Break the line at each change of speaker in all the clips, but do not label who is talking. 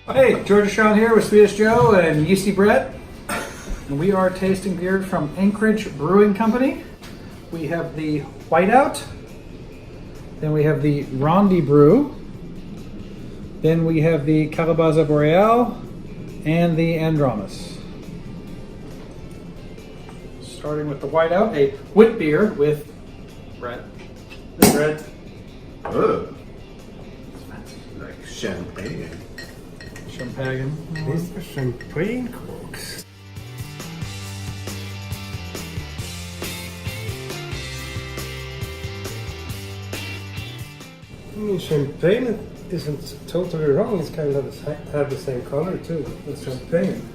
Hey, Georgia Sean here with Swedish Joe and Yeasty Brett. And we are tasting beer from Anchorage Brewing Company. We have the Whiteout, then we have the Rondi Brew, then we have the Calabaza Boreal, and the Andromus. Starting with the Whiteout, a wit beer with Brett.
Red.
Ugh. Like champagne.
Champagne.
These are champagne corks. I mean, champagne isn't totally wrong. It's kind of have the same color too. It's champagne.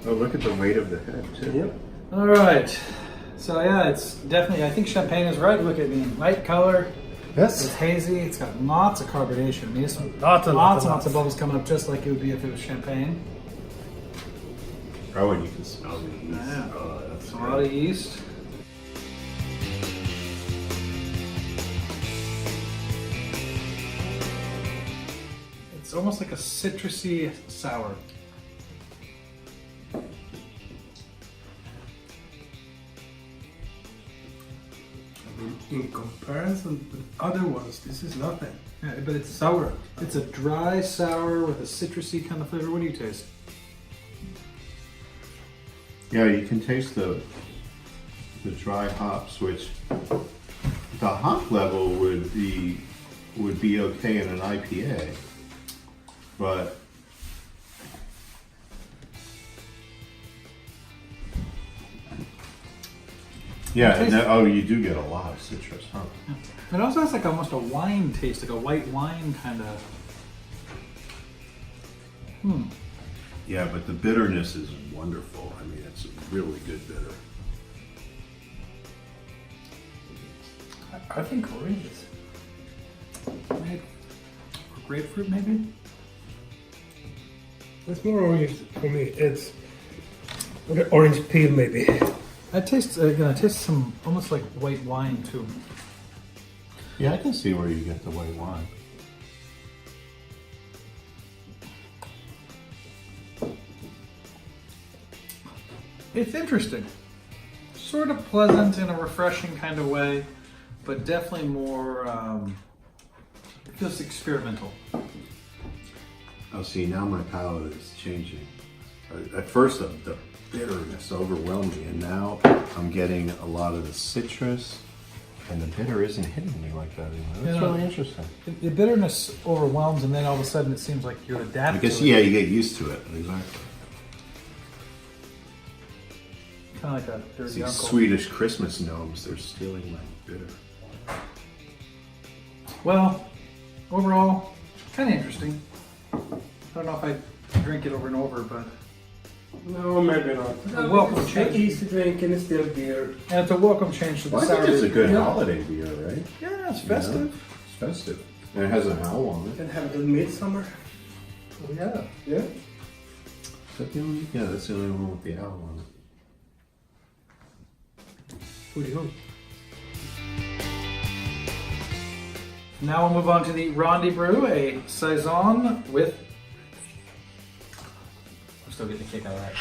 Oh, look at the weight of the head too.
Yep.
All right. So yeah, it's definitely, I think champagne is right. Look at me, light color. It's
Yes.
hazy. It's got lots of carbonation. I mean, it's
Lots and
lots of bubbles coming up, just like it would be if it was champagne.
Oh, and you can smell the yeast.
Yeah.
Oh, that's
It's a lot of yeast. It's almost like a citrusy sour.
In comparison with other ones, this is nothing.
Yeah, but it's
Sour.
It's a dry sour with a citrusy kind of flavor. What do you taste?
Yeah, you can taste the dry hops, which the hop level would be okay in an IPA, but yeah, and oh, you do get a lot of citrus, huh?
It also has like almost a wine taste, like a white wine kind of.
Yeah, but the bitterness is wonderful. I mean, it's a really good bitter.
I think oranges. Maybe. Or grapefruit, maybe?
It's more orange for me. It's orange peel maybe.
I taste, again, I taste some almost like white wine too.
Yeah, I can see where you get the white wine.
It's interesting. Sort of pleasant in a refreshing kind of way, but definitely more, it feels experimental.
Oh, see, now my palate is changing. At first, the bitterness overwhelmed me, and now I'm getting a lot of the citrus, and the bitter isn't hitting me like that anymore. That's
Yeah.
really interesting.
The bitterness overwhelms, and then all of a sudden it seems like you're
I
adapting.
guess,
to it.
yeah, you get used to it. Exactly.
Kind of like a dirty
These
uncle.
Swedish Christmas gnomes, they're stealing my bitter.
Well, overall, kind of interesting. I don't know if I'd drink it over and over, but
No, maybe not.
A welcome
It's
change.
easy to drink and it's still beer.
and it's a welcome change to the
Well, I
sour.
think it's a good
Yeah.
holiday beer, right?
Yeah, it's
You know?
festive.
It's festive. And it has a howl on it.
Can have it in midsummer.
Oh, yeah.
Yeah.
Is that the only? Yeah, that's the only one with the owl on it.
Hooty hoo.
Now we'll move on to the Rondi Brew, a saison with. I'm still getting a kick out of that.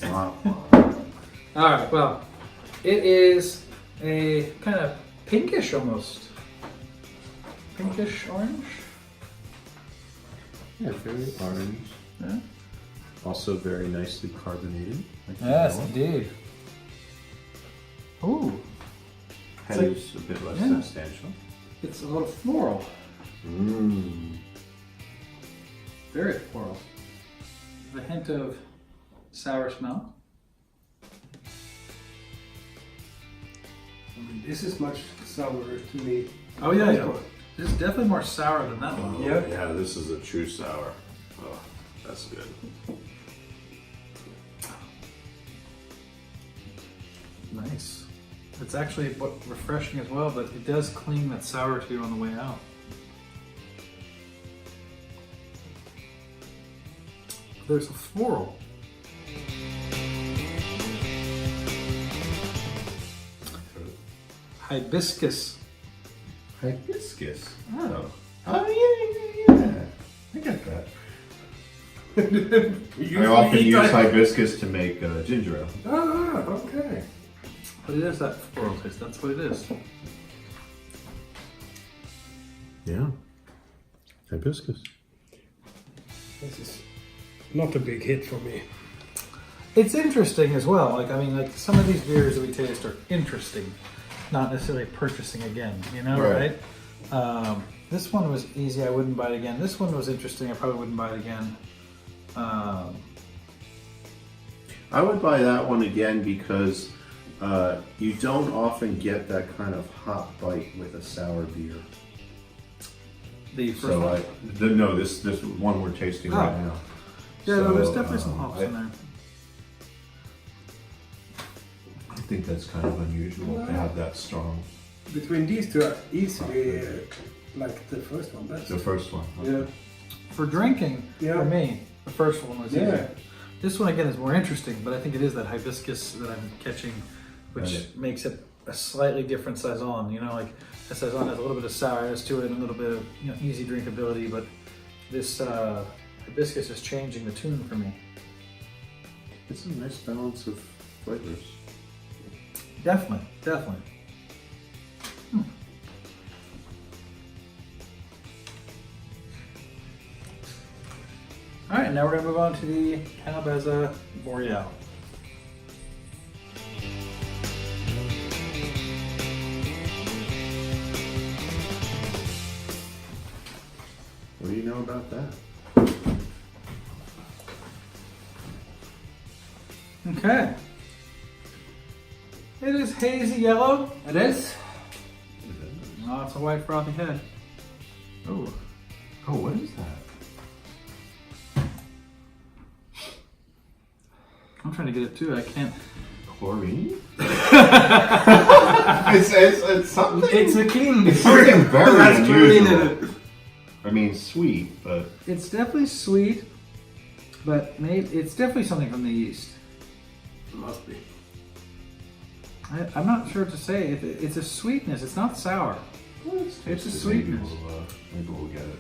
Wow.
All right. Well, it is a kind of pinkish almost. Pinkish orange.
Yeah, very orange.
Yeah.
Also very nicely carbonated. Like
Yes,
vanilla.
indeed. Ooh,
Head
like-
is a bit less
yeah.
substantial.
it's a little floral.
Mmm.
Very floral. With a hint of sour smell.
I mean, this is much sourer to me.
Oh yeah, yeah. This is definitely more sour than that one.
Oh,
Yeah.
yeah, this is a true sour. Oh, that's good.
Nice. It's actually refreshing as well, but it does cling that sour to you on the way out. There's a floral. hibiscus.
Hibiscus. Oh. Oh, yeah. I get that. I often use hibiscus to make ginger ale.
Ah, okay.
But it is that floral taste. That's what it is.
Yeah. Hibiscus.
This is not a big hit for me.
It's interesting as well. Like, I mean, like some of these beers that we taste are interesting, not necessarily purchasing again, you know,
Right.
right? This one was easy. I wouldn't buy it again. This one was interesting. I probably wouldn't buy it again.
I would buy that one again because you don't often get that kind of hop bite with a sour beer.
The first
So
one.
this one we're tasting right now.
Yeah,
So,
no, there's definitely some hops in there.
I think that's kind of unusual to have that strong.
Between these two, are easily like the first one best.
The first one.
Yeah.
For drinking,
Yeah.
for me, the first one was
Yeah.
easy. This one again is more interesting, but I think it is that hibiscus that I'm catching, which
Right.
makes it a slightly different saison. You know, like a saison has a little bit of sourness to it and a little bit of easy drinkability, but this hibiscus is changing the tune for me.
It's a nice balance of flavors.
Definitely, definitely. All right, now we're gonna move on to the Calabaza Boreal.
What do you know about that?
Okay. It is hazy yellow.
It is.
Oh, it's a white frothy head.
Oh, what is that?
I'm trying to get it too. I can't.
Chlorine? it's something.
It's a king.
It's something very
That's chlorine in
unusual. I mean, sweet, but
It's definitely sweet, but maybe it's definitely something from the east.
Must be.
I'm not sure what to say. It's a sweetness. It's not sour. It's a sweetness.
Maybe we'll get it.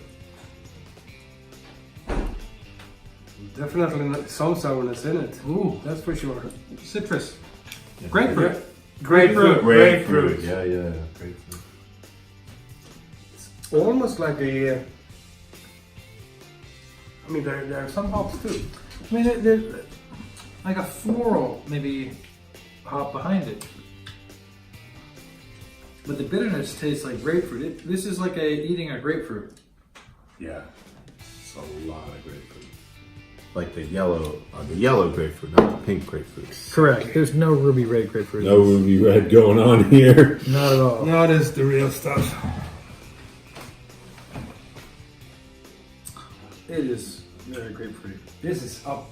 Definitely some sourness in it.
Ooh,
That's for sure.
citrus.
Yeah.
Grapefruit.
Yeah. Grapefruit.
Grapefruit. Yeah, grapefruit.
Almost like a. I mean, there are some hops too.
I mean, there's like a floral maybe hop behind it. But the bitterness tastes like grapefruit. This is like eating a grapefruit.
Yeah, it's a lot of grapefruit. Like the yellow grapefruit, not the pink grapefruit.
Correct. There's no ruby red grapefruit.
No ruby red going on here.
Not at all.
No, this is the real stuff.
It is very grapefruit.
This is up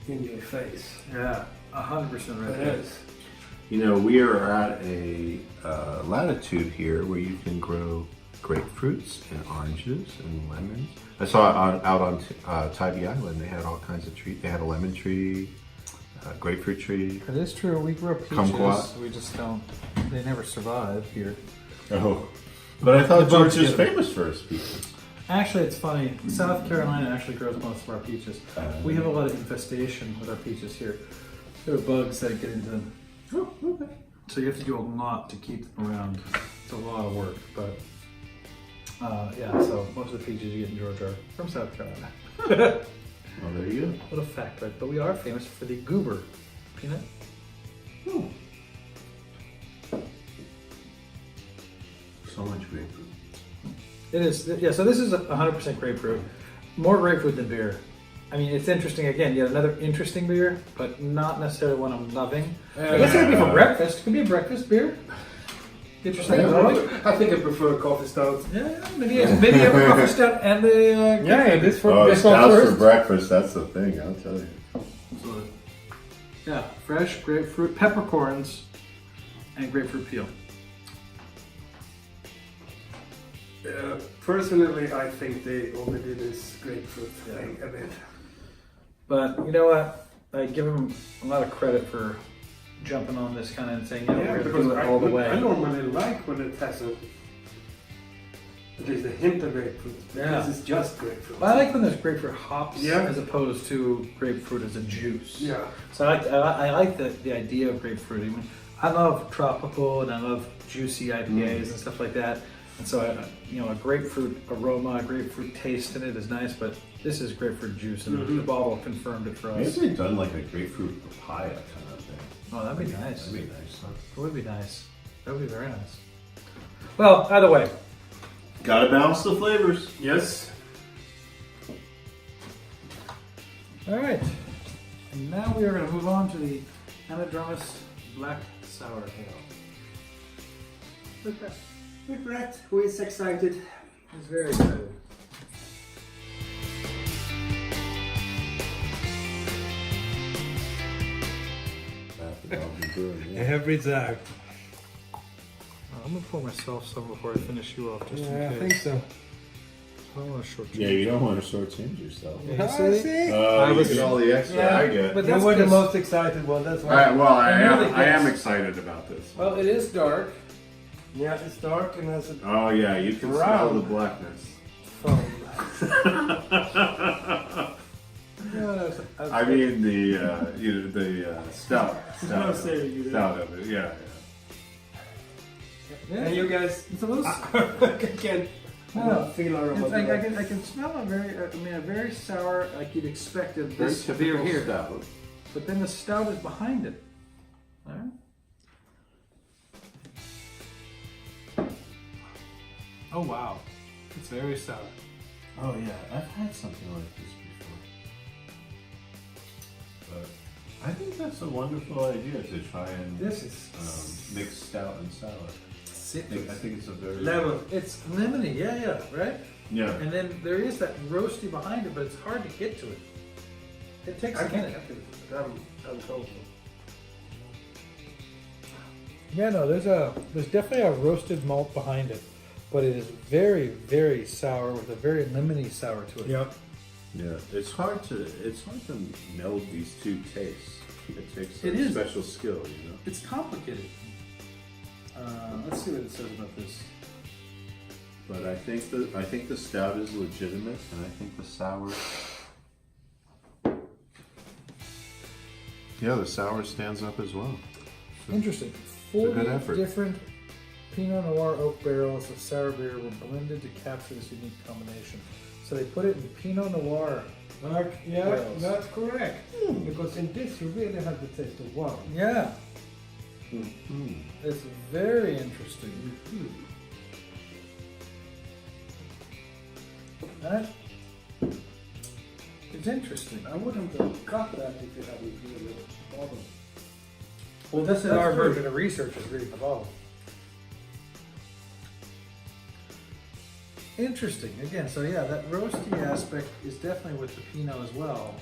in your face.
Yeah, 100% red.
It is.
You know, we are at a latitude here where you can grow grapefruits and oranges and lemons. I saw out on Tybee Island, they had all kinds of trees. They had a lemon tree, a grapefruit tree.
It is true. We grew up peaches.
Kumquat.
We just don't. They never survive here.
Oh, but I thought
The bugs
Georgia's
get 'em.
famous for its peaches.
Actually, it's funny. South Carolina actually grows most of our peaches. We have a lot of infestation with our peaches here. There are bugs that get into them.
Oh, okay.
So you have to do a lot to keep them around. It's a lot of work, but yeah. So most of the peaches you get in Georgia are from South Carolina.
Well, there you go.
What a fact, right? But we are famous for the goober peanut.
So much grapefruit.
It is, yeah. So this is 100% grapefruit. More grapefruit than beer. I mean, it's interesting. Again, yet another interesting beer, but not necessarily one I'm loving. I guess it could be for breakfast. It could be a breakfast beer. Interesting.
I think I prefer coffee stout.
Yeah, maybe have a coffee stout and the
Yeah, this for
Oh,
this one
stouts for
first.
breakfast, that's the thing, I'll tell you.
So, yeah, fresh grapefruit, peppercorns, and grapefruit peel.
Personally, I think they overdid this grapefruit thing a bit.
But you know what? I give them a lot of credit for jumping on this kind of saying, you know,
Yeah,
we're
because
going to do it all the way.
I normally like when it has at least a hint of grapefruit.
Yeah.
This is just grapefruit.
Well, I like when there's grapefruit hops
Yeah.
as opposed to grapefruit as a juice.
Yeah.
So I like the idea of grapefruit. I mean, I love tropical and I love juicy IPAs and stuff like that. And so, a grapefruit aroma, a grapefruit taste in it is nice, but this is grapefruit juice, and the bottle confirmed it for us.
Maybe they've done like a grapefruit papaya kind of thing.
Oh, that'd be nice.
That'd be nice, huh?
It would be nice. That would be very nice. Well, either way.
Gotta balance the flavors.
Yes.
All right. And now we are going to move on to the Anadromous Black Sour Ale.
With Brett, who is excited.
It's very excited.
Every time.
I'm going to pour myself some before I finish you off, just
Yeah,
in
I
case.
think so.
I don't want to shortchange.
Yeah, you don't want to shortchange yourself.
Yeah, you see?
You
was-
get all the extra
Yeah,
I get.
but
You
that's
were the
'cause-
most excited one, that's why.
I really
I am
guess.
excited about this.
Well, it is dark.
Yeah, it's dark and has a
Oh yeah, you can smell
Brown.
the blackness.
foam.
Yeah,
I mean the stout
not saying you did.
stout of it. Yeah.
And you guys,
it's a little.
can
No.
feel our
It's like
aroma.
I can smell a very sour, like you'd expect of
Very
this beer
typical
here.
stout.
But then the stout is behind it. All right. Oh wow, it's very sour.
Oh yeah, I've had something like this before. But I think that's a wonderful idea to try and
This is
mix stout and sour. I think it's a very
lemon.
It's lemony, yeah, right.
Yeah.
And then there is that roasty behind it, but it's hard to get to it. It takes a minute.
I'm told.
Yeah, no, there's definitely a roasted malt behind it, but it is very, very sour with a very lemony sour to it.
Yep.
Yeah, it's hard to meld these two tastes. It takes
It
a
is.
special skill, you know.
It's complicated. Let's see what it says about this.
But I think the stout is legitimate, and I think the sour. Yeah, the sour stands up as well.
Interesting.
a good
40
effort.
different Pinot Noir oak barrels of sour beer were blended to capture this unique combination. So they put it in Pinot Noir.
Yeah,
Wales.
that's correct. Because in this you really have the taste of wine.
Yeah,
Mm.
it's very interesting. That is interesting.
I wouldn't have got that if you hadn't really bothered.
Well, this is
That's
our
true.
version of research is reading the bottle. Interesting. Again, so yeah, that roasty aspect is definitely with the Pinot as well.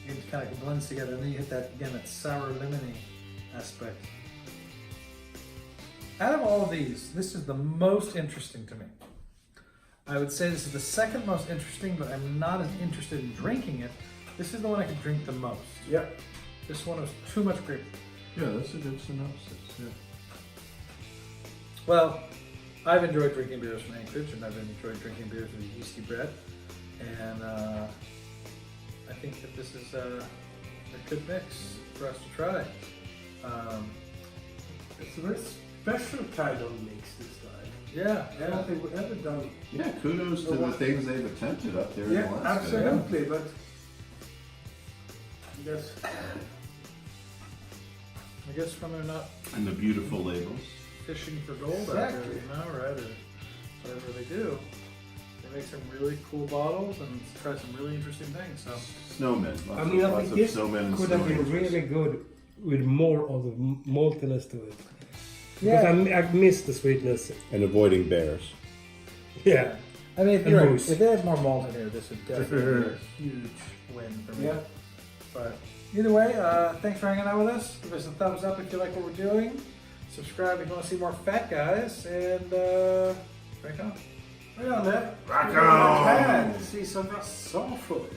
It kind of blends together, and then you hit that again, that sour lemony aspect. Out of all of these, this is the most interesting to me. I would say this is the second most interesting, but I'm not as interested in drinking it. This is the one I could drink the most.
Yep.
This one was too much grapefruit.
Yeah, that's a good synopsis. Yeah.
Well, I've enjoyed drinking beers from Anchorage, and I've enjoyed drinking beers with yeasty bread, and I think that this is a good mix for us to try.
It's a very special kind of mix this time.
Yeah,
I don't think we've ever done.
Yeah, kudos to the things they've attempted up there in
Yeah,
Alaska.
absolutely, but yes,
I guess when they're not
And the beautiful labels.
fishing for gold out
Exactly.
there, you know, right, or whatever they do, they make some really cool bottles and try some really interesting things. So
Snowmen.
I mean, I
Lots
think
of
this
snowmen and
could have
snow
been
angels.
really good with more of the maltiness to it.
yeah,
Because I miss the sweetness.
And avoiding bears.
Yeah.
I mean,
And
you're right.
moose.
If they had more malt in here, this would definitely be a huge win for me.
Yeah.
But either way, thanks for hanging out with us. Give us a thumbs up if you like what we're doing. Subscribe if you want to see more fat guys. And drink on.
Right on there.
Rock on!
See some soul food.